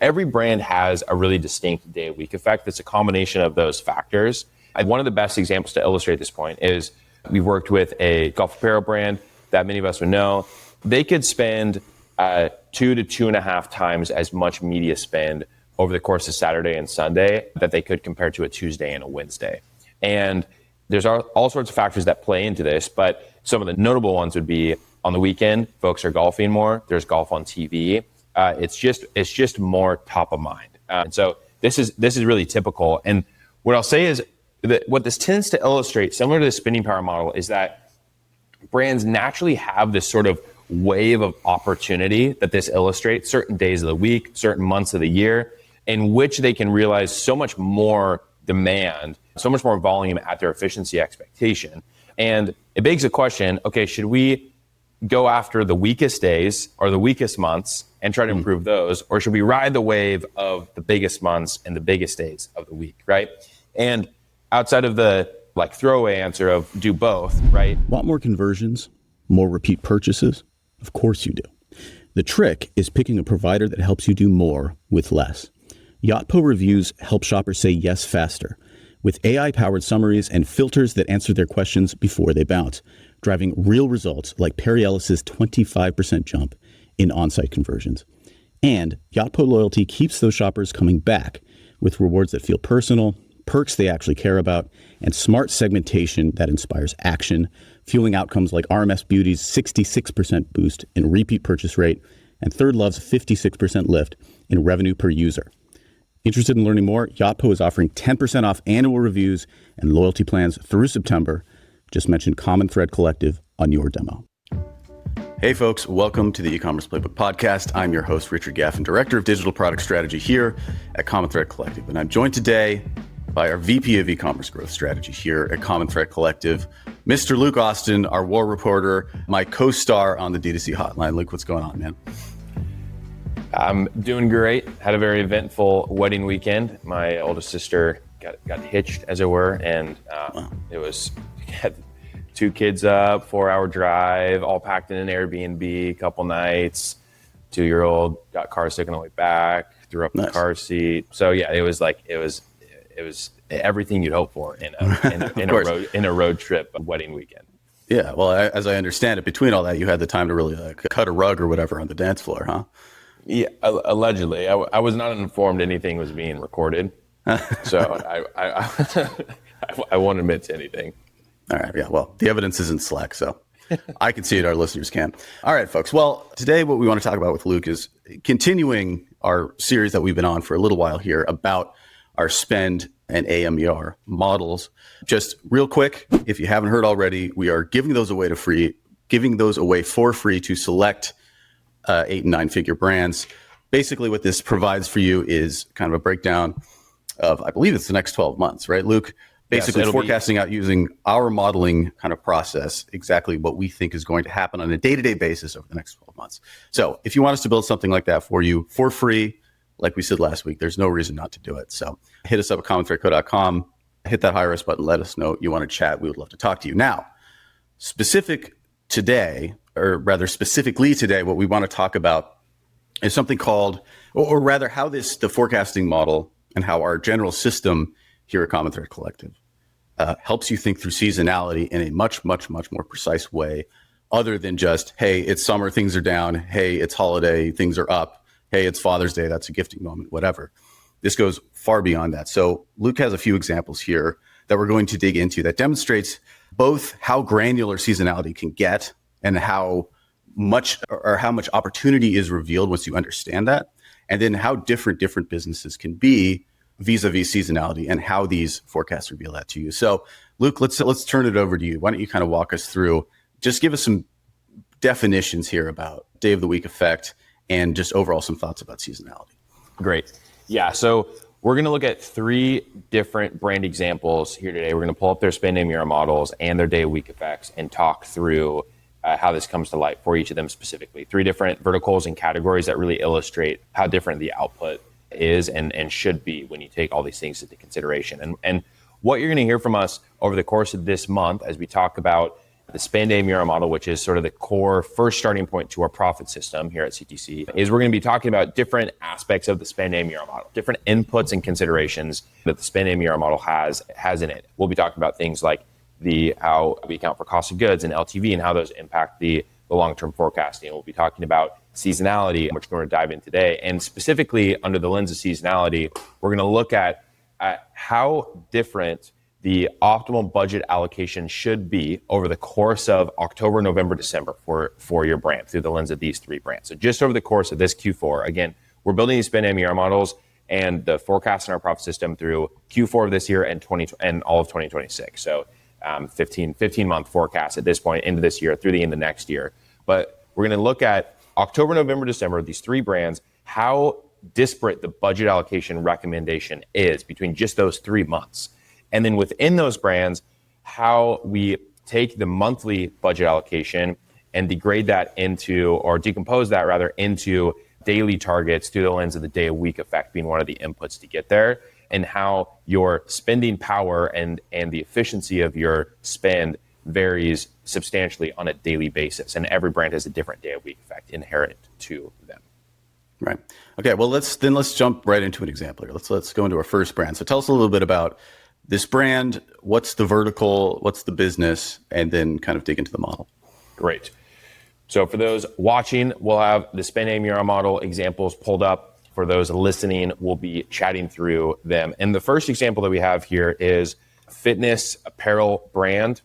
Every brand has a really distinct day of week effect that's a combination of those factors. One of the best examples to illustrate this point is we've worked with a golf apparel brand that many of us would know. They could spend 2 to 2.5 times as much media spend over the course of Saturday and Sunday that they could compare to a Tuesday and a Wednesday. And there's all sorts of factors that play into this, but some of the notable ones would be on the weekend, folks are golfing more. There's golf on TV. It's just more top of mind. And so this is really typical. And what I'll say is that what this tends to illustrate, similar to the spending power model, is that brands naturally have this sort of wave of opportunity that this illustrates, certain days of the week, certain months of the year, in which they can realize so much more demand, so much more volume at their efficiency expectation. And it begs the question, okay, should we go after the weakest days or the weakest months and try to improve those, or should we ride the wave of the biggest months and the biggest days of the week, right? And outside of the throwaway answer of do both, right? Want more conversions? More repeat purchases? Of course you do. The trick is picking a provider that helps you do more with less. Yotpo reviews help shoppers say yes faster, with AI-powered summaries and filters that answer their questions before they bounce, driving real results like Perry Ellis's 25% jump in on-site conversions. And Yotpo Loyalty keeps those shoppers coming back with rewards that feel personal, perks they actually care about, and smart segmentation that inspires action, fueling outcomes like RMS Beauty's 66% boost in repeat purchase rate and Third Love's 56% lift in revenue per user. Interested in learning more? Yotpo is offering 10% off annual reviews and loyalty plans through September. Just mention Common Thread Collective on your demo. Hey folks, welcome to the E-commerce Playbook Podcast. I'm your host, Richard Gaffin, Director of Digital Product Strategy here at Common Thread Collective. And I'm joined today by our VP of E-commerce Growth Strategy here at Common Thread Collective, Mr. Luke Austin, our war reporter, my co-star on the D2C hotline. Luke, what's going on, man? I'm doing great. Had a very eventful wedding weekend. My oldest sister got hitched, as it were, and it was had 2 kids up, 4-hour drive, all packed in an Airbnb, a couple nights. 2-year-old got car sick on the way back, threw up the car seat. So yeah, it was everything you'd hope for in a road trip wedding weekend. Yeah, well, as I understand it, between all that, you had the time to really cut a rug or whatever on the dance floor, huh? Yeah, allegedly. I was not informed anything was being recorded, so I won't admit to anything. All right, yeah, well, the evidence isn't Slack, so I can see it, our listeners can. All right, folks, well, today what we want to talk about with Luke is continuing our series that we've been on for a little while here about our Spend and AMER models. Just real quick, if you haven't heard already, we are giving those away for free to select 8 and 9 figure brands. Basically, what this provides for you is kind of a breakdown of, I believe it's the next 12 months, right, Luke? Basically forecasting out using our modeling kind of process, exactly what we think is going to happen on a day-to-day basis over the next 12 months. So if you want us to build something like that for you for free, like we said last week, there's no reason not to do it. So hit us up at commonthreadco.com, hit that hire us button, let us know you want to chat. We would love to talk to you. Now, specifically today, what we want to talk about is something called, or rather how the forecasting model and how our general system here at Common Thread Collective helps you think through seasonality in a much, much, much more precise way, other than just, hey, it's summer, things are down. Hey, it's holiday, things are up. Hey, it's Father's Day, that's a gifting moment, whatever. This goes far beyond that. So Luke has a few examples here that we're going to dig into that demonstrates both how granular seasonality can get and how much opportunity is revealed once you understand that, and then how different businesses can be vis-a-vis seasonality and how these forecasts reveal that to you. So Luke, let's turn it over to you. Why don't you kind of walk us through, just give us some definitions here about day of the week effect and just overall some thoughts about seasonality. Great. Yeah, so we're going to look at 3 different brand examples here today. We're going to pull up their Spend-aMER models and their day of week effects and talk through how this comes to light for each of them specifically. 3 different verticals and categories that really illustrate how different the output is and should be when you take all these things into consideration. And what you're going to hear from us over the course of this month as we talk about the Spend-aMER model, which is sort of the core first starting point to our profit system here at CTC, is we're going to be talking about different aspects of the Spend-aMER model, different inputs and considerations that the Spend-aMER model has in it. We'll be talking about things like how we account for cost of goods and LTV and how those impact the long-term forecasting. We'll be talking about seasonality, which we're going to dive in today. And specifically under the lens of seasonality, we're going to look at how different the optimal budget allocation should be over the course of October, November, December for your brand through the lens of these three brands. So just over the course of this Q4, again, we're building these Spend-aMER models and the forecast in our profit system through Q4 of this year and all of 2026. So 15-month forecast at this point into this year through the end of next year. But we're going to look at October, November, December, these three brands, how disparate the budget allocation recommendation is between just those 3 months. And then within those brands, how we take the monthly budget allocation and decompose that rather into daily targets through the lens of the day a week effect being one of the inputs to get there, and how your spending power and the efficiency of your spend varies substantially on a daily basis. And every brand has a different day a week effect inherent to them. Right. Okay. Well, let's jump right into an example here. Let's go into our first brand. So tell us a little bit about this brand, what's the vertical, what's the business, and then kind of dig into the model. Great. So for those watching, we'll have the Spend-aMER model examples pulled up. For those listening, we'll be chatting through them. And the first example that we have here is fitness apparel brand.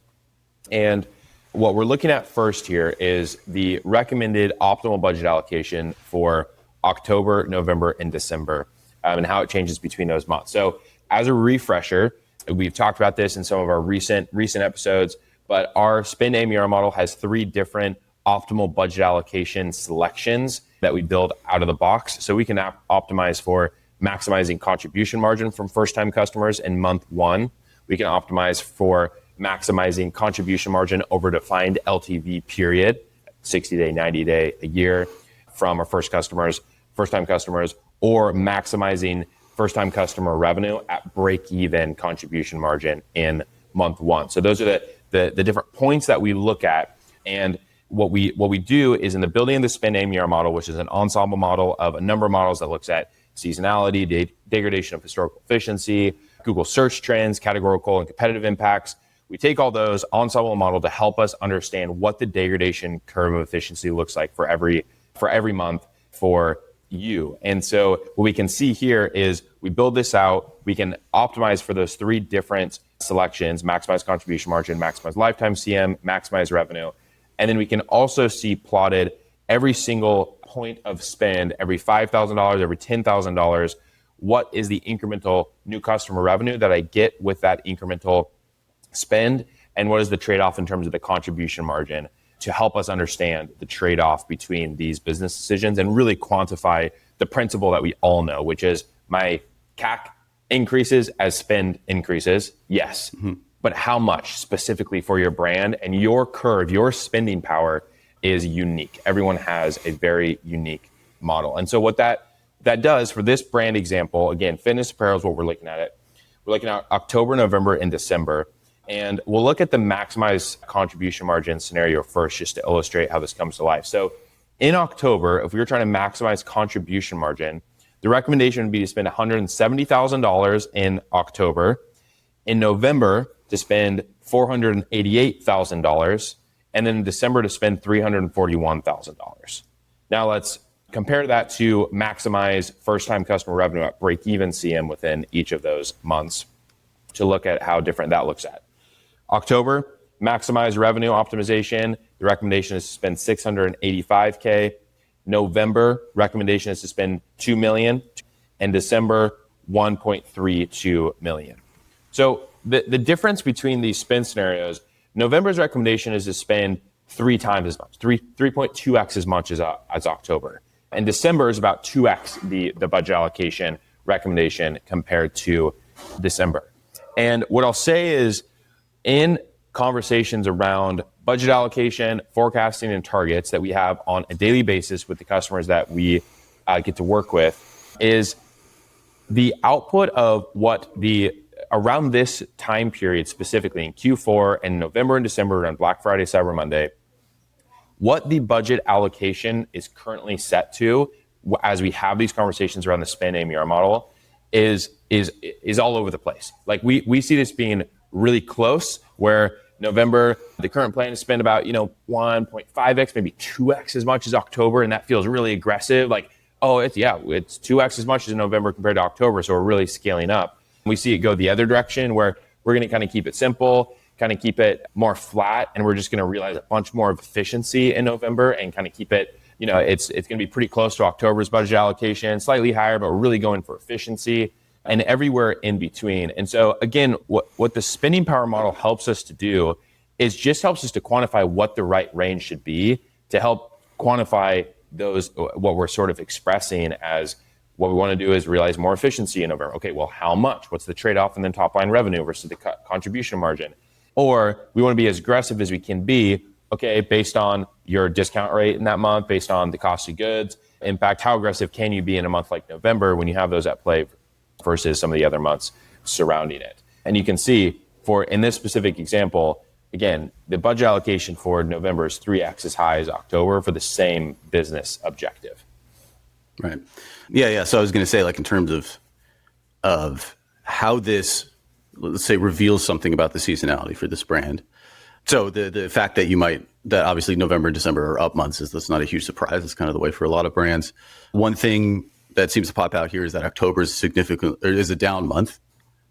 And what we're looking at first here is the recommended optimal budget allocation for October, November, and December, and how it changes between those months. So as a refresher, we've talked about this in some of our recent episodes, but our Spend-aMER model has 3 different optimal budget allocation selections that we build out of the box. So we can optimize for maximizing contribution margin from first-time customers in month 1. We can optimize for maximizing contribution margin over defined LTV period, 60-day, 90-day, a year from our first-time customers, or maximizing first-time customer revenue at break-even contribution margin in month 1. So those are the different points that we look at. And what we do is in the building of the Spend-aMER model, which is an ensemble model of a number of models that looks at seasonality, degradation of historical efficiency, Google search trends, categorical and competitive impacts. We take all those ensemble model to help us understand what the degradation curve of efficiency looks like for every month for you. And so what we can see here is we build this out, we can optimize for those 3 different selections, maximize contribution margin, maximize lifetime CM, maximize revenue. And then we can also see plotted every single point of spend, every $5,000, every $10,000, what is the incremental new customer revenue that I get with that incremental spend, and what is the trade-off in terms of the contribution margin, to help us understand the trade-off between these business decisions and really quantify the principle that we all know, which is my CAC increases as spend increases. Yes. Mm-hmm. But how much specifically for your brand and your curve, your spending power is unique. Everyone has a very unique model. And so what that does for this brand example, again, fitness apparel is what we're looking at it. We're looking at October, November, and December. And we'll look at the maximized contribution margin scenario first, just to illustrate how this comes to life. So in October, if we were trying to maximize contribution margin, the recommendation would be to spend $170,000 in October. In November, to spend $488,000. And then in December, to spend $341,000. Now let's compare that to maximize first-time customer revenue at break-even CM within each of those months to look at how different that looks at. October, maximize revenue optimization. The recommendation is to spend $685K. November, recommendation is to spend $2 million. And December, $1.32 million. So the difference between these spend scenarios, November's recommendation is to spend 3 times as much, 3.2x as much as October. And December is about 2x the budget allocation recommendation compared to December. And what I'll say is, in conversations around budget allocation, forecasting, and targets that we have on a daily basis with the customers that we get to work with, is the output of what around this time period, specifically in Q4 and November and December around Black Friday, Cyber Monday, what the budget allocation is currently set to as we have these conversations around the Spend-aMER model is all over the place. Like we see this being really close, where November, the current plan is spend about 1.5x, maybe 2x as much as October, and that feels really aggressive. Like, oh, it's 2x as much as November compared to October, so we're really scaling up. We see it go the other direction, where we're going to kind of keep it simple, kind of keep it more flat, and we're just going to realize a bunch more of efficiency in November and kind of keep it, it's going to be pretty close to October's budget allocation, slightly higher, but we're really going for efficiency, and everywhere in between. And so again, what the spending power model helps us to do is just helps us to quantify what the right range should be to help quantify those, what we're sort of expressing as what we want to do is realize more efficiency in November. Okay, well, how much? What's the trade-off in the top line revenue versus the contribution margin? Or we want to be as aggressive as we can be, okay, based on your discount rate in that month, based on the cost of goods. In fact, how aggressive can you be in a month like November when you have those at play versus some of the other months surrounding it? And you can see in this specific example, again, the budget allocation for November is 3x as high as October for the same business objective. Right. Yeah. So I was going to say, like, in terms of how this, let's say, reveals something about the seasonality for this brand. So the fact that that obviously November and December are up months that's not a huge surprise. It's kind of the way for a lot of brands. One thing that seems to pop out here is that October is a down month,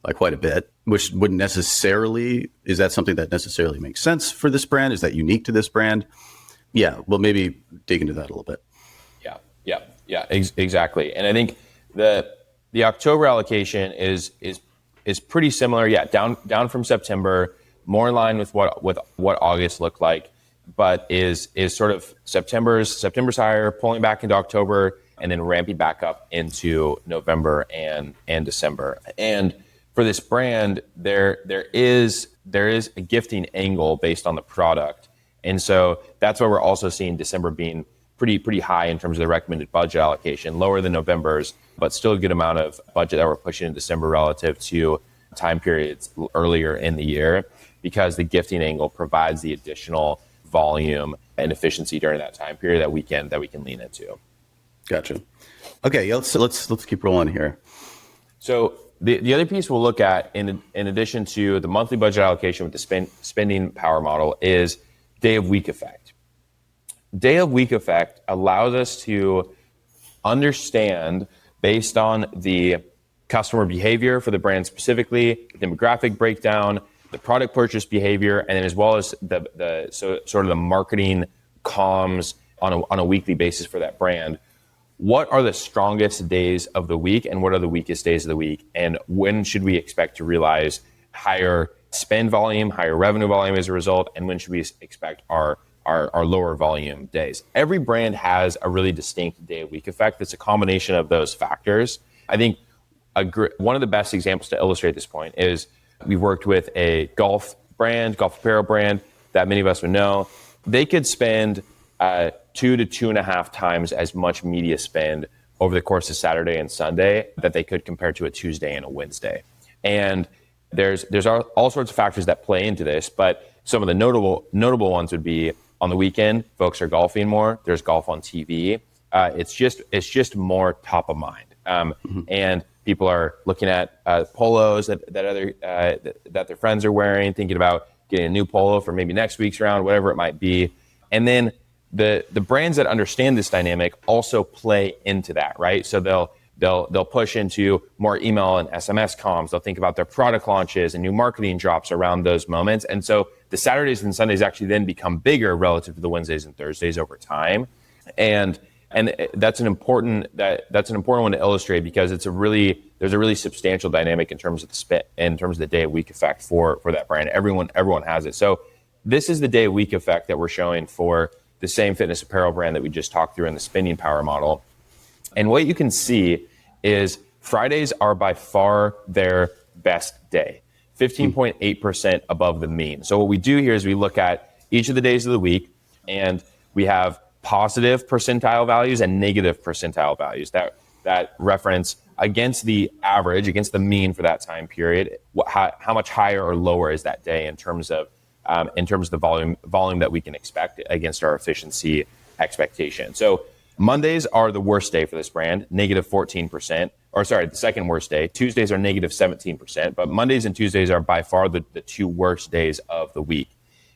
like quite a bit, which wouldn't necessarily, is that something that necessarily makes sense for this brand? Is that unique to this brand? Yeah. Well, maybe dig into that a little bit. Yeah, exactly. And I think the October allocation is pretty similar. Yeah, down from September, more in line with what August looked like, but is sort of September's higher, pulling back into October, and then ramping back up into November and December. And for this brand, there is a gifting angle based on the product, and so that's why we're also seeing December being pretty high in terms of the recommended budget allocation, lower than November's, but still a good amount of budget that we're pushing in December relative to time periods earlier in the year, because the gifting angle provides the additional volume and efficiency during that time period that we can lean into. Gotcha. Okay, let's keep rolling here. So the other piece we'll look at in addition to the monthly budget allocation with the spending power model is day of week effect. Day of week effect allows us to understand, based on the customer behavior for the brand specifically, demographic breakdown, the product purchase behavior, and then as well as sort of the marketing comms on a weekly basis for that brand. What are the strongest days of the week and what are the weakest days of the week? And when should we expect to realize higher spend volume, higher revenue volume as a result? And when should we expect our lower volume days? Every brand has a really distinct day of week effect that's a combination of those factors. I think one of the best examples to illustrate this point is we've worked with a golf apparel brand that many of us would know. They could spend 2 to 2.5 times as much media spend over the course of Saturday and Sunday that they could compare to a Tuesday and a Wednesday. And there's all sorts of factors that play into this, but some of the notable ones would be on the weekend, folks are golfing more. There's golf on TV. It's just more top of mind, and people are looking at polos that their friends are wearing, thinking about getting a new polo for maybe next week's round, whatever it might be. And then the brands that understand this dynamic also play into that, right? So they'll push into more email and SMS comms. They'll think about their product launches and new marketing drops around those moments. And so the Saturdays and Sundays actually then become bigger relative to the Wednesdays and Thursdays over time. And that's an important one to illustrate, because there's a really substantial dynamic in terms of the day of week effect for that brand. Everyone has it. So this is the day of week effect that we're showing for the same fitness apparel brand that we just talked through in the spending power model. And what you can see is Fridays are by far their best day, 15.8% above the mean. So what we do here is we look at each of the days of the week, and we have positive percentile values and negative percentile values that reference against the average, against the mean for that time period, how much higher or lower is that day in terms of the volume that we can expect against our efficiency expectation. So Mondays are the worst day for this brand, negative 14%. Or sorry, the second worst day. Tuesdays are negative 17%, but Mondays and Tuesdays are by far the two worst days of the week.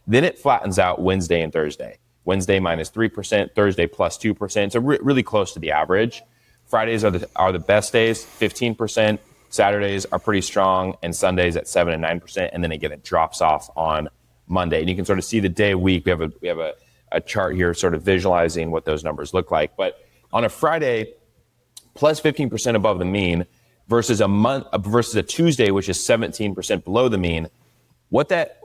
Then it flattens out Wednesday and Thursday. Wednesday minus 3%, Thursday plus 2%. So really close to the average. Fridays are the best days, 15%. Saturdays are pretty strong, and Sundays at 7 and 9%. And then again, it drops off on Monday. And you can sort of see the day week. We have a chart here sort of visualizing what those numbers look like. But on a Friday, plus 15% above the mean versus a Tuesday, which is 17% below the mean, what that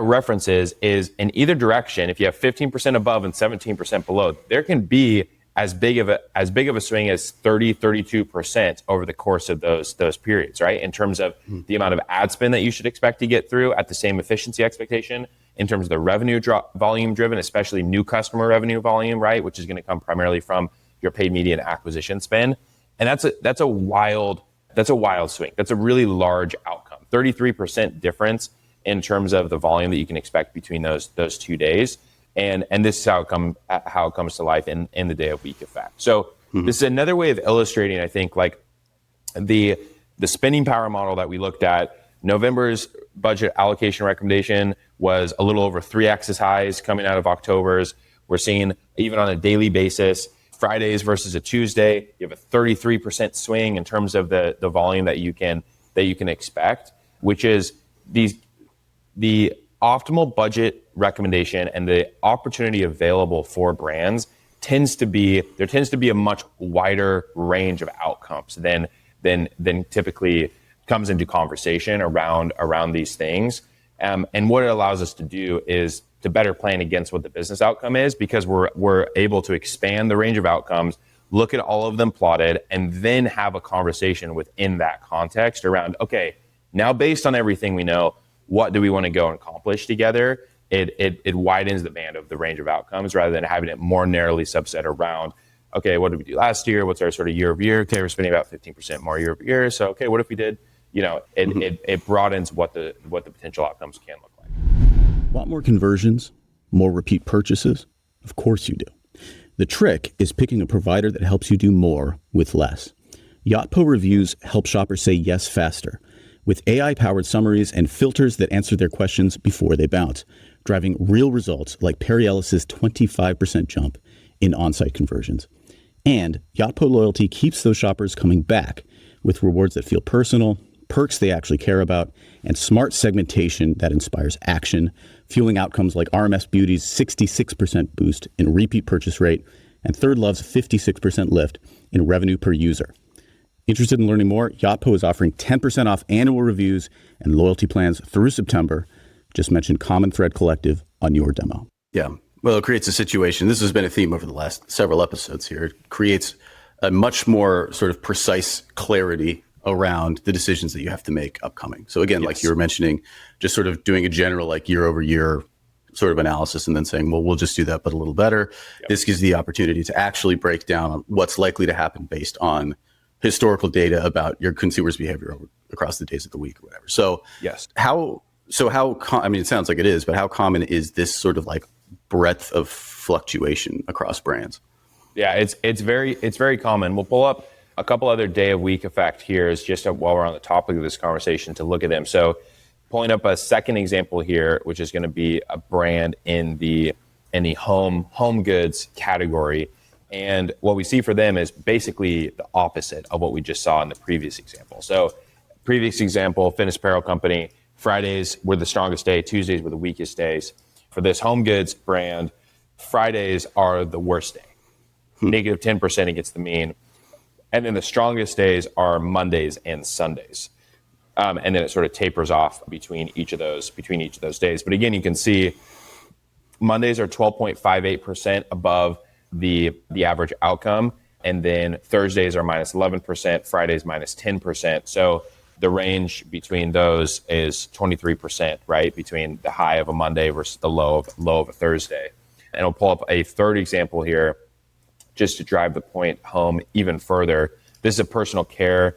references is in either direction. If you have 15% above and 17% below, there can be as big of a swing as 32% over the course of those periods, right? In terms of the amount of ad spend that you should expect to get through at the same efficiency expectation, in terms of the revenue volume driven, especially new customer revenue volume, right? Which is going to come primarily from your paid media and acquisition spend. And that's a wild swing. That's a really large outcome. 33% difference in terms of the volume that you can expect between those 2 days. And this is how it comes to life in the day of week effect. So this is another way of illustrating, I think, like the spending power model that we looked at. November's budget allocation recommendation was a little over 3x as high as coming out of October's. We're seeing even on a daily basis, Fridays versus a Tuesday, you have a 33% swing in terms of the volume that you can expect, which is the optimal budget recommendation and the opportunity available for brands tends to be a much wider range of outcomes than typically comes into conversation around these things. And what it allows us to do is to better plan against what the business outcome is, because we're able to expand the range of outcomes, look at all of them plotted, and then have a conversation within that context around, okay, now based on everything we know, what do we want to go and accomplish together? It widens the band of the range of outcomes rather than having it more narrowly subset around, okay, what did we do last year? What's our sort of year over year? Okay, we're spending about 15% more year over year. So, okay, what if we did, it broadens what the potential outcomes can look like. Want more conversions? More repeat purchases? Of course you do. The trick is picking a provider that helps you do more with less. Yotpo reviews help shoppers say yes faster, with AI-powered summaries and filters that answer their questions before they bounce, driving real results like Perry Ellis's 25% jump in on-site conversions. And Yotpo Loyalty keeps those shoppers coming back with rewards that feel personal, perks they actually care about, and smart segmentation that inspires action, fueling outcomes like RMS Beauty's 66% boost in repeat purchase rate and Third Love's 56% lift in revenue per user. Interested in learning more? Yotpo is offering 10% off annual reviews and loyalty plans through September. Just mention Common Thread Collective on your demo. Yeah. Well, it creates a situation. This has been a theme over the last several episodes here. It creates a much more sort of precise clarity around the decisions that you have to make upcoming. So again, like you were mentioning, just sort of doing a general like year over year sort of analysis and then saying, well, we'll just do that, but a little better. Yep. This gives the opportunity to actually break down what's likely to happen based on historical data about your consumers' behavior across the days of the week or whatever. So yes, I mean, it sounds like it is, but how common is this sort of like breadth of fluctuation across brands? Yeah, it's very common. We'll pull up a couple other day of week effect here is just while we're on the topic of this conversation to look at them. So pulling up a second example here, which is going to be a brand in the home goods category. And what we see for them is basically the opposite of what we just saw in the previous example. So previous example, fitness apparel company, Fridays were the strongest day, Tuesdays were the weakest days. For this home goods brand, Fridays are the worst day, negative 10% against the mean. And then the strongest days are Mondays and Sundays. And then it sort of tapers off between each of those days. But again, you can see Mondays are 12.58% above the average outcome. And then Thursdays are minus 11%, Fridays minus 10%. So the range between those is 23%, right? Between the high of a Monday versus the low of a Thursday. And I'll pull up a third example here just to drive the point home even further. This is a personal care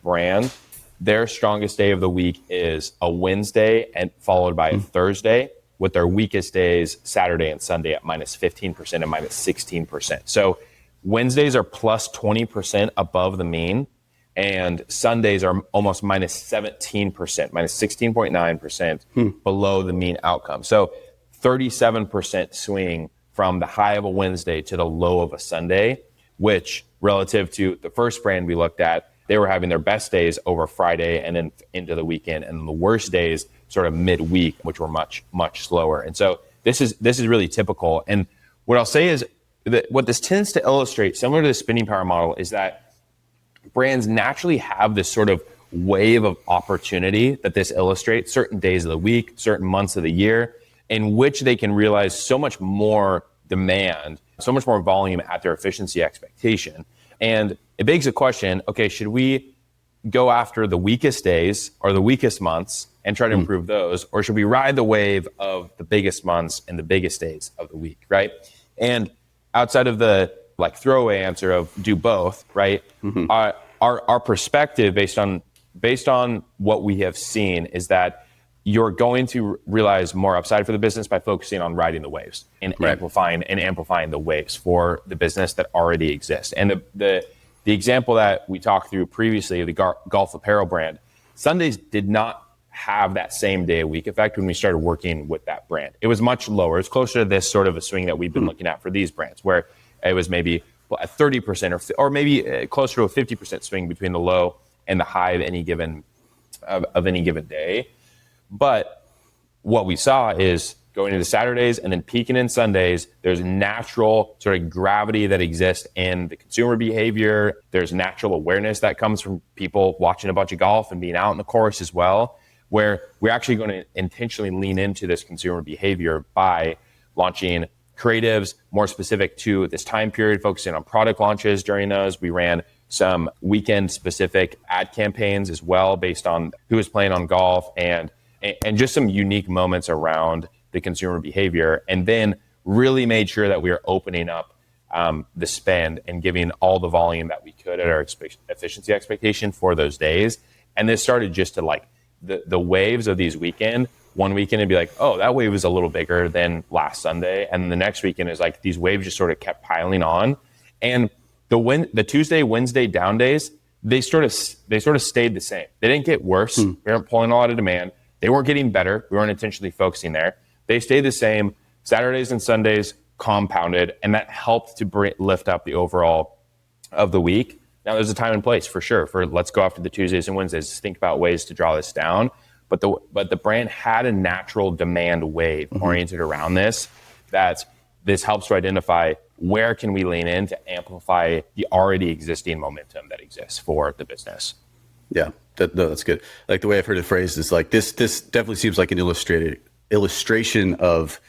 brand. Their strongest day of the week is a Wednesday and followed by a Thursday, with their weakest days Saturday and Sunday at minus 15% and minus 16%. So Wednesdays are plus 20% above the mean, and Sundays are almost minus 17%, minus 16.9% below the mean outcome. So 37% swing from the high of a Wednesday to the low of a Sunday, which relative to the first brand we looked at, they were having their best days over Friday and then into the weekend, and the worst days sort of midweek, which were much, much slower. And so this is really typical. And what I'll say is that what this tends to illustrate, similar to the spending power model, is that brands naturally have this sort of wave of opportunity that this illustrates, certain days of the week, certain months of the year, in which they can realize so much more demand, so much more volume at their efficiency expectation. And it begs the question, okay, should we go after the weakest days or the weakest months and try to improve those, or should we ride the wave of the biggest months and the biggest days of the week, right? And outside of the like throwaway answer of do both, right? Our perspective based on what we have seen is that you're going to realize more upside for the business by focusing on riding the waves and amplifying the waves for the business that already exists. And the example that we talked through previously, the golf apparel brand, Sundays did not have that same day a week effect when we started working with that brand. It was much lower. It's closer to this sort of a swing that we've been looking at for these brands, where it was maybe a 30% or maybe closer to a 50% swing between the low and the high of any given day. But what we saw is going into Saturdays and then peaking in Sundays, there's natural sort of gravity that exists in the consumer behavior. There's natural awareness that comes from people watching a bunch of golf and being out in the course as well, where we're actually going to intentionally lean into this consumer behavior by launching creatives more specific to this time period, focusing on product launches during those. We ran some weekend specific ad campaigns as well based on who was playing on golf and just some unique moments around the consumer behavior, and then really made sure that we are opening up the spend and giving all the volume that we could at our efficiency expectation for those days. And this started just to like the waves of these one weekend it'd be like, oh, that wave is a little bigger than last Sunday. And the next weekend is like these waves just sort of kept piling on. And the Tuesday, Wednesday down days, they sort of stayed the same. They didn't get worse. We weren't pulling a lot of demand. They weren't getting better. We weren't intentionally focusing there. They stayed the same. Saturdays and Sundays compounded, and that helped to lift up the overall of the week. Now, there's a time and place for sure for let's go after the Tuesdays and Wednesdays, think about ways to draw this down. But the brand had a natural demand wave oriented around this, that this helps to identify where can we lean in to amplify the already existing momentum that exists for the business. Yeah, that's good. Like the way I've heard it phrased is like this definitely seems like an illustration of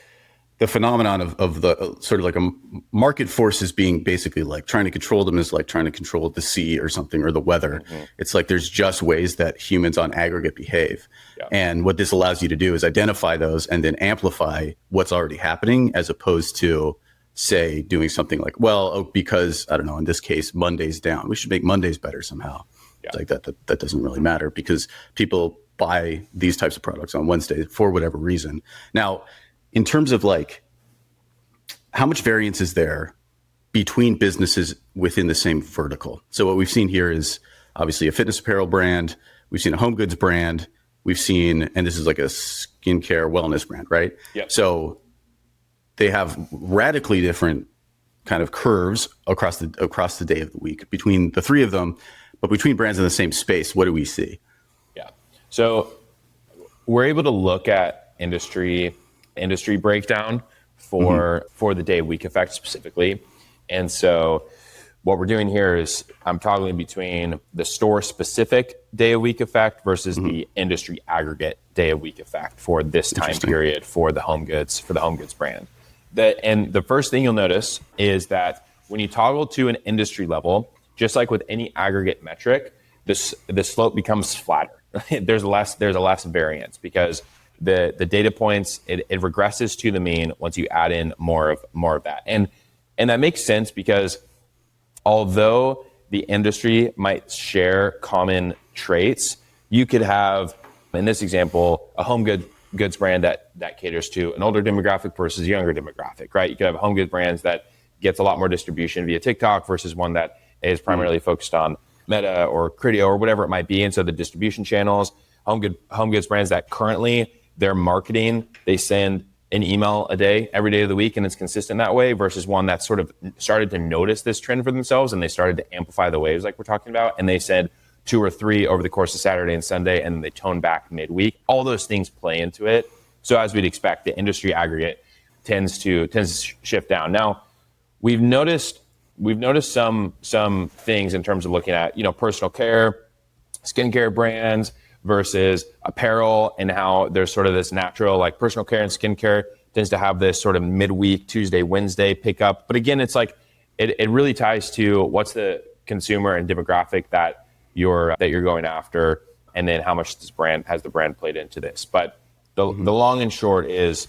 the phenomenon of the sort of like a market forces being basically like trying to control them is like trying to control the sea or something, or the weather. It's like there's just ways that humans on aggregate behave. Yeah. And what this allows you to do is identify those and then amplify what's already happening, as opposed to, say, doing something like, well, because, I don't know, in this case, Monday's down, we should make Mondays better somehow. Yeah. It's like that doesn't really matter, because people buy these types of products on Wednesday for whatever reason. Now, in terms of like, how much variance is there between businesses within the same vertical? So what we've seen here is obviously a fitness apparel brand. We've seen a home goods brand. We've seen, and this is like a skincare wellness brand, right? Yep. So they have radically different kind of curves across the day of the week between the three of them, but between brands in the same space, what do we see? Yeah. So we're able to look at industry breakdown for the day week effect specifically. And so what we're doing here is I'm toggling between the store specific day of week effect versus the industry aggregate day of week effect for this time period for the home goods brand. And the first thing you'll notice is that when you toggle to an industry level, just like with any aggregate metric, the slope becomes flatter. There's less variance, because the data points, it regresses to the mean once you add in more of that. And that makes sense, because although the industry might share common traits. You could have, in this example, a home goods brand that caters to an older demographic versus a younger demographic, right? You could have home goods brands that gets a lot more distribution via TikTok versus one that is primarily focused on Meta or Criteo or whatever it might be. And so the distribution channels, home goods brands that currently their marketing, they send an email a day, every day of the week, and it's consistent that way, versus one that sort of started to notice this trend for themselves and they started to amplify the waves like we're talking about. And they said 2 or 3 over the course of Saturday and Sunday, and they tone back midweek. All those things play into it. So as we'd expect, the industry aggregate tends to shift down. Now, we've noticed some things in terms of looking at, personal care, skincare brands versus apparel, and how there's sort of this natural, like personal care and skincare tends to have this sort of midweek, Tuesday, Wednesday pickup. But again, it's like, it really ties to what's the consumer and demographic that you're going after, and then how much has the brand played into this. But the long and short is,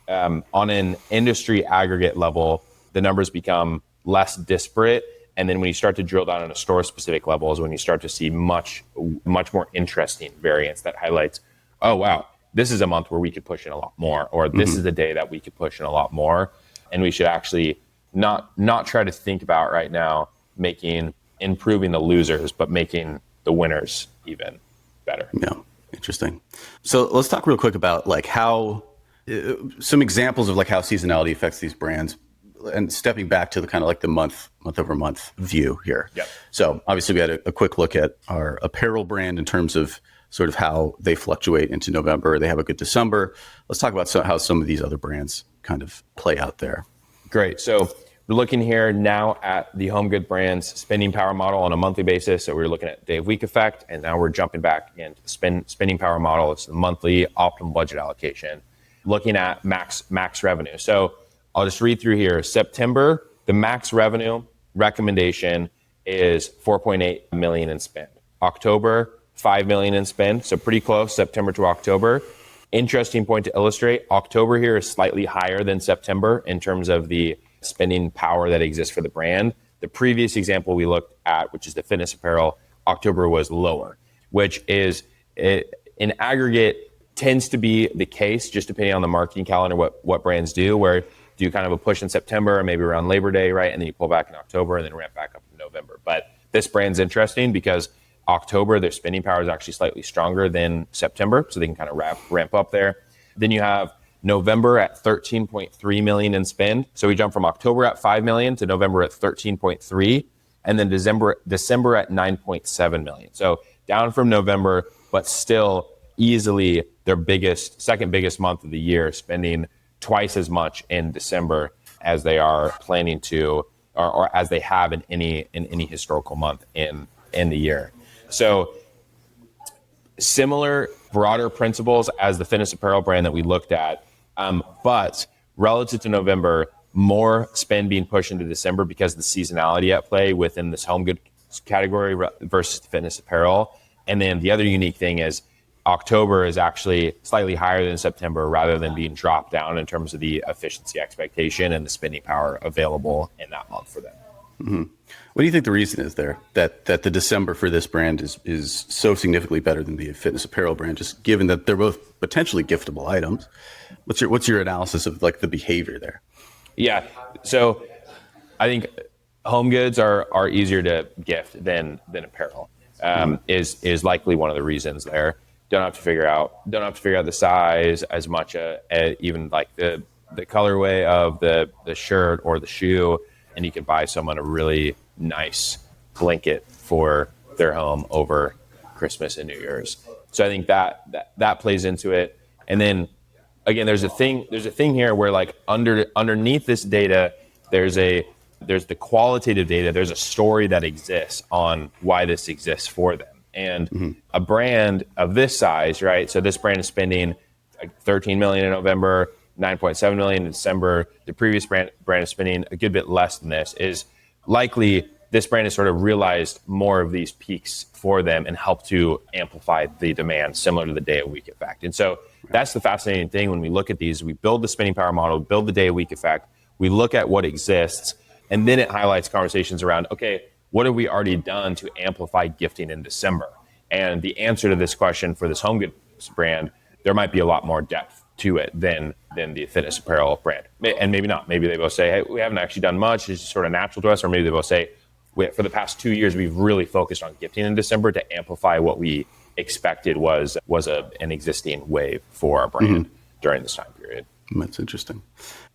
on an industry aggregate level, the numbers become less disparate. And then when you start to drill down on a store specific level is when you start to see much more interesting variance that highlights, oh, wow, this is a month where we could push in a lot more, or this is the day that we could push in a lot more. And we should actually not try to think about right now improving the losers, but making the winners even better. Yeah, interesting. So let's talk real quick about like how some examples of like how seasonality affects these brands, and stepping back to the kind of like the month over month view here. Yep. So obviously we had a quick look at our apparel brand in terms of sort of how they fluctuate into November. They have a good December. Let's talk about how some of these other brands kind of play out there. Great. So we're looking here now at the home good brands spending power model on a monthly basis. So we're looking at day of week effect, and now we're jumping back into the spending power model. It's the monthly optimal budget allocation, looking at max revenue. So I'll just read through here. September, the max revenue recommendation is 4.8 million in spend. October, 5 million in spend. So pretty close, September to October. Interesting point to illustrate. October here is slightly higher than September in terms of the spending power that exists for the brand. The previous example we looked at, which is the fitness apparel, October was lower, which is in aggregate tends to be the case, just depending on the marketing calendar, what brands do, where do kind of a push in September, maybe around Labor Day, right? And then you pull back in October and then ramp back up in November. But this brand's interesting because October, their spending power is actually slightly stronger than September, so they can kind of ramp up there. Then you have November at 13.3 million in spend. So we jump from October at 5 million to November at 13.3, and then December at 9.7 million. So down from November, but still easily their second biggest month of the year, spending twice as much in December as they are planning to, or as they have in any historical month in the year. So similar broader principles as the fitness apparel brand that we looked at, but relative to November, more spend being pushed into December because of the seasonality at play within this home goods category versus fitness apparel. And then the other unique thing is October is actually slightly higher than September rather than being dropped down in terms of the efficiency expectation and the spending power available in that month for them. Mm-hmm. What do you think the reason is there that the December for this brand is so significantly better than the fitness apparel brand, just given that they're both potentially giftable items? What's your analysis of like the behavior there? Yeah. So I think home goods are easier to gift than apparel, is likely one of the reasons there. Don't have to figure out the size as much, even like the colorway of the shirt or the shoe, and you can buy someone a really nice blanket for their home over Christmas and New Year's. So I think that plays into it. And then again, there's a thing here where like underneath this data, there's the qualitative data. There's a story that exists on why this exists for them. And a brand of this size, right? So this brand is spending like 13 million in November, 9.7 million in December. The previous brand is spending a good bit less than this. Is likely this brand has sort of realized more of these peaks for them and helped to amplify the demand, similar to the day of week effect. And so that's the fascinating thing when we look at these. We build the spending power model, build the day of week effect. We look at what exists, and then it highlights conversations around, okay, what have we already done to amplify gifting in December? And the answer to this question for this home goods brand, there might be a lot more depth to it than the fitness apparel brand. And maybe not. Maybe they both say, hey, we haven't actually done much. It's just sort of natural to us. Or maybe they both say, for the past 2 years, we've really focused on gifting in December to amplify what we expected was an existing wave for our brand during this time period. That's interesting.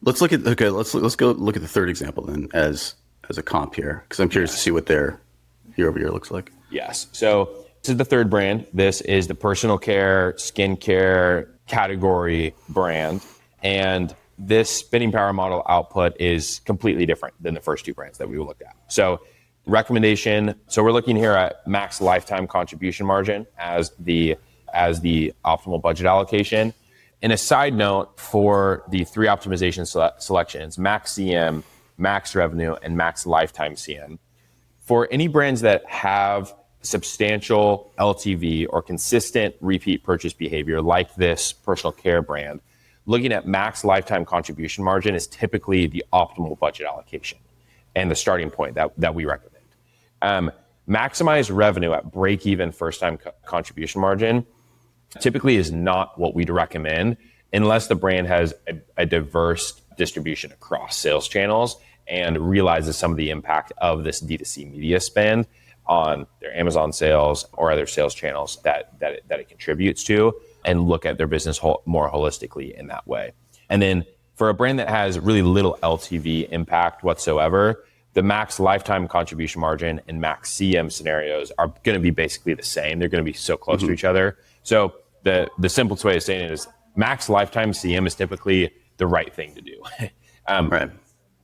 Let's look at let's go look at the third example then as a comp here, because I'm curious to see what their year-over-year looks like. Yes. So this is the third brand. This is the personal care, skincare category brand. And this spending power model output is completely different than the first two brands that we looked at. So recommendation. So we're looking here at max lifetime contribution margin as the optimal budget allocation. And a side note for the three optimization selections, max CM, max revenue, and max lifetime CM. For any brands that have substantial LTV or consistent repeat purchase behavior like this personal care brand, looking at max lifetime contribution margin is typically the optimal budget allocation and the starting point that we recommend. Maximize revenue at break-even first-time contribution margin typically is not what we'd recommend unless the brand has a diverse distribution across sales channels and realizes some of the impact of this D2C media spend on their Amazon sales or other sales channels that it contributes to, and look at their business more holistically in that way. And then for a brand that has really little LTV impact whatsoever, the max lifetime contribution margin and max CM scenarios are going to be basically the same. They're going to be so close to each other. So the simplest way of saying it is max lifetime CM is typically the right thing to do. Right.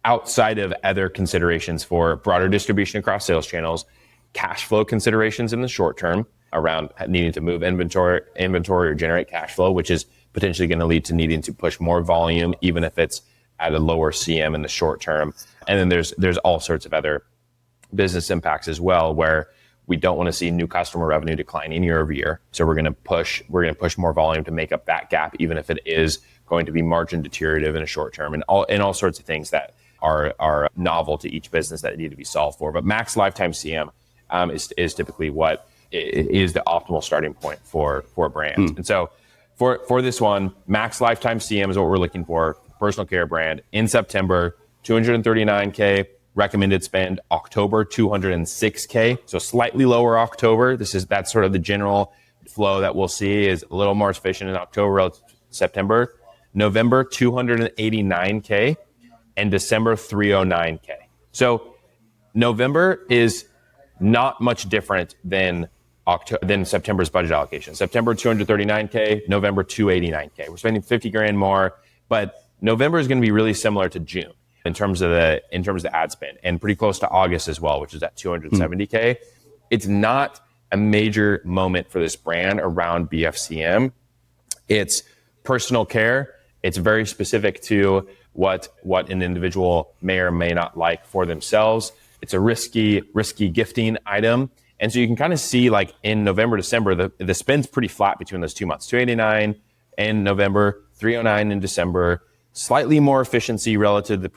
Outside of other considerations for broader distribution across sales channels, cash flow considerations in the short term around needing to move inventory or generate cash flow, which is potentially going to lead to needing to push more volume, even if it's at a lower CM in the short term. And then there's all sorts of other business impacts as well, where we don't want to see new customer revenue declining year over year. So we're going to push more volume to make up that gap, even if it is going to be margin deteriorative in a short term, and all sorts of things that are novel to each business that need to be solved for. But max lifetime CM is typically what is the optimal starting point for brands. And so for this one, max lifetime CM is what we're looking for. Personal care brand in September, $239K recommended spend. October, $206K, so slightly lower October. That's sort of the general flow that we'll see, is a little more efficient in October relative to September. November, $289K, and December, $309K. So November is not much different than September's budget allocation. September, $239K, November, $289K. We're spending $50,000 more, but November is going to be really similar to June in terms of the ad spend, and pretty close to August as well, which is at $270K. It's not a major moment for this brand around BFCM. It's personal care. It's very specific to what an individual may or may not like for themselves. It's a risky gifting item. And so you can kind of see, like, in November, December, the spend's pretty flat between those 2 months. $289 in November, $309 in December. Slightly more efficiency relative to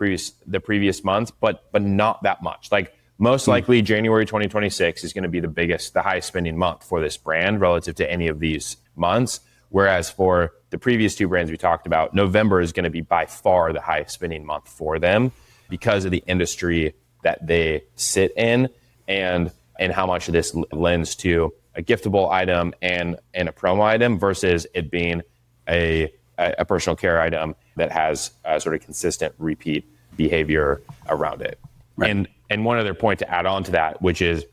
the previous month, but not that much. Like, most likely January 2026 is going to be the highest spending month for this brand relative to any of these months. Whereas for the previous two brands we talked about, November is going to be by far the highest spending month for them because of the industry that they sit in, and how much of this lends to a giftable item and a promo item versus it being a personal care item that has a sort of consistent repeat behavior around it. Right. And one other point to add on to that, which is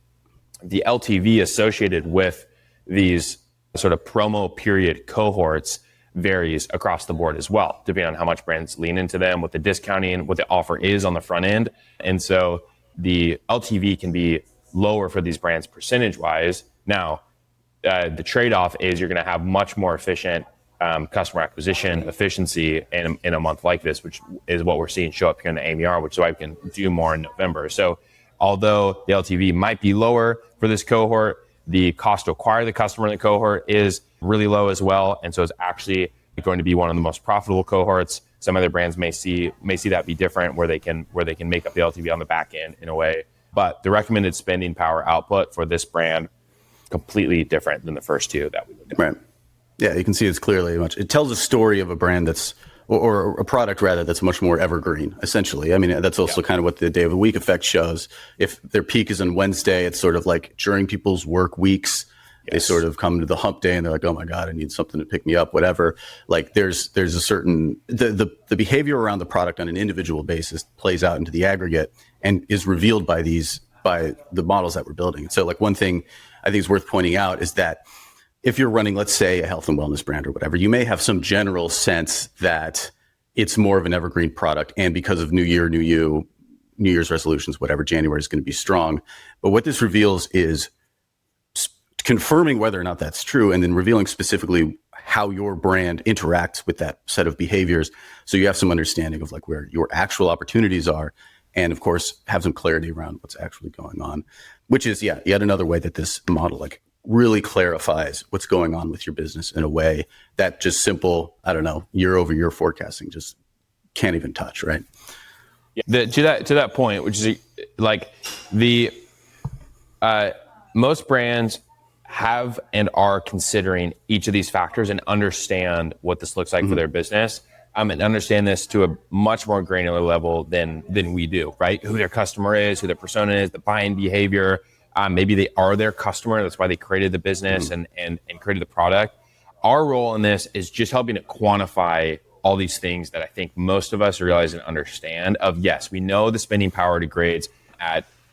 the LTV associated with these sort of promo period cohorts varies across the board as well, depending on how much brands lean into them, what the discounting, what the offer is on the front end. And so the LTV can be lower for these brands percentage-wise. Now, the trade-off is you're going to have much more efficient customer acquisition efficiency in a month like this, which is what we're seeing show up here in the AMER, which is why we can do more in November. So although the LTV might be lower for this cohort, the cost to acquire the customer in the cohort is really low as well. And so it's actually going to be one of the most profitable cohorts. Some other brands may see that be different, where they can make up the LTV on the back end in a way But the recommended spending power output for this brand, completely different than the first two that we looked at. Right. Yeah, you can see it's clearly it tells a story of a brand that's, or a product rather, that's much more evergreen, essentially. I mean, that's also kind of what the day of the week effect shows. If their peak is on Wednesday, it's sort of like during people's work weeks, they sort of come to the hump day and they're like, oh my God, I need something to pick me up, whatever. Like there's a certain, the behavior around the product on an individual basis plays out into the aggregate and is revealed by the models that we're building. So like one thing I think is worth pointing out is that if you're running, let's say, a health and wellness brand or whatever, you may have some general sense that it's more of an evergreen product. And because of New Year, New You, New Year's resolutions, whatever, January is going to be strong. But what this reveals is confirming whether or not that's true, and then revealing specifically how your brand interacts with that set of behaviors. So you have some understanding of like where your actual opportunities are. And of course, have some clarity around what's actually going on, which is, yet another way that this model like really clarifies what's going on with your business in a way that just simple, year over year forecasting just can't even touch, right? Yeah. To that point, which is like most brands have and are considering each of these factors and understand what this looks like for their business. And understand this to a much more granular level than we do, right? Who their customer is, who their persona is, the buying behavior. Maybe they are their customer. That's why they created the business and created the product. Our role in this is just helping to quantify all these things that I think most of us realize and understand of, yes, we know the spending power degrades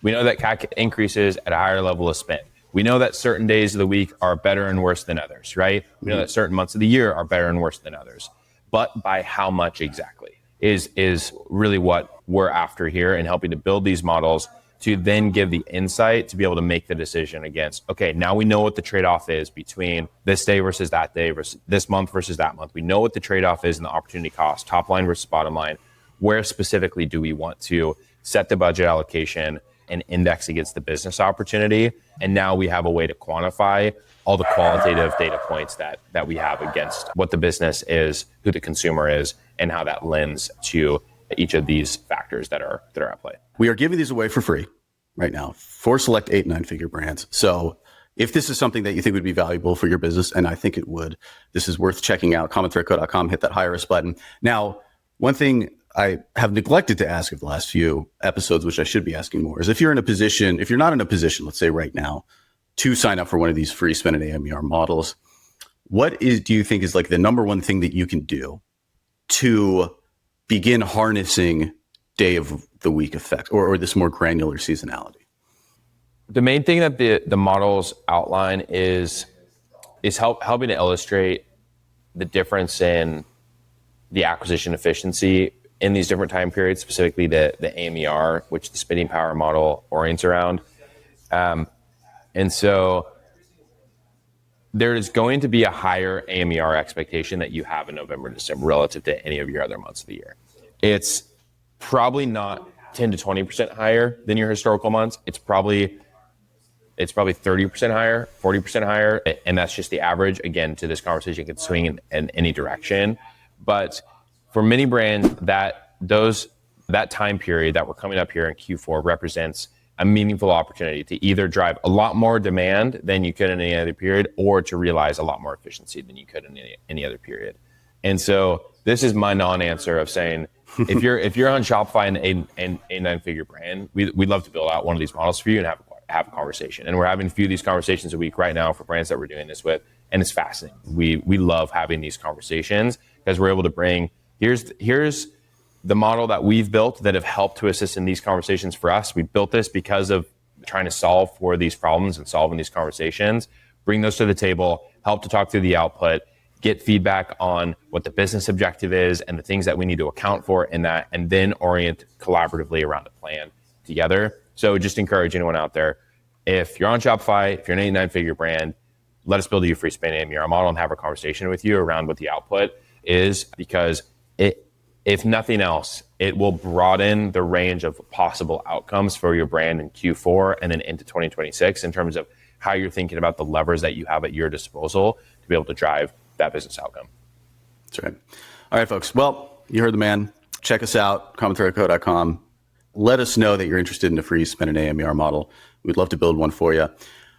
we know that CAC increases at a higher level of spend. We know that certain days of the week are better and worse than others, right? We know that certain months of the year are better and worse than others. But by how much exactly is really what we're after here, and helping to build these models to then give the insight to be able to make the decision against, okay, now we know what the trade-off is between this day versus that day versus this month versus that month. We know what the trade-off is in the opportunity cost, top line versus bottom line. Where specifically do we want to set the budget allocation and index against the business opportunity? And now we have a way to quantify all the qualitative data points that we have against what the business is, who the consumer is, and how that lends to each of these factors that are at play. We are giving these away for free right now for select 8 and 9-figure brands. So if this is something that you think would be valuable for your business, and I think it would, this is worth checking out. commonthreadco.com, hit that hire us button. Now, one thing I have neglected to ask of the last few episodes, which I should be asking more, is if you're not in a position, let's say right now, to sign up for one of these free Spend-aMER models, do you think is like the number one thing that you can do to begin harnessing day of the week effect or this more granular seasonality? The main thing that the models outline is helping to illustrate the difference in the acquisition efficiency in these different time periods, specifically the AMER, which the spending power model orients around. And so there is going to be a higher AMER expectation that you have in November, December relative to any of your other months of the year. It's probably not 10 to 20% higher than your historical months. It's probably 30% higher, 40% higher. And that's just the average. Again, to this conversation can swing in any direction. But for many brands, that time period that we're coming up here in Q4 represents a meaningful opportunity to either drive a lot more demand than you could in any other period, or to realize a lot more efficiency than you could in any other period. And so this is my non-answer of saying, if you're on Shopify and a 9-figure brand, we'd love to build out one of these models for you and have a conversation. And we're having a few of these conversations a week right now for brands that we're doing this with, and it's fascinating. We love having these conversations because we're able to bring here's the model that we've built that have helped to assist in these conversations for us. We built this because of trying to solve for these problems and solving these conversations, bring those to the table, help to talk through the output, get feedback on what the business objective is and the things that we need to account for in that, and then orient collaboratively around a plan together. So just encourage anyone out there, if you're on Shopify, if you're an 8-9-figure brand, let us build you a free Spend-aMER model and have a conversation with you around what the output is, because if nothing else, it will broaden the range of possible outcomes for your brand in Q4 and then into 2026 in terms of how you're thinking about the levers that you have at your disposal to be able to drive that business outcome. That's right. All right, folks. Well, you heard the man. Check us out, commonthreadco.com. let us know that you're interested in a free Spend-aMER model. We'd love to build one for you.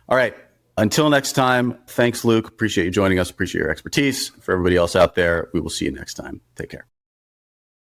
All right. Until next time, thanks, Luke. Appreciate you joining us. Appreciate your expertise. For everybody else out there, we will see you next time. Take care.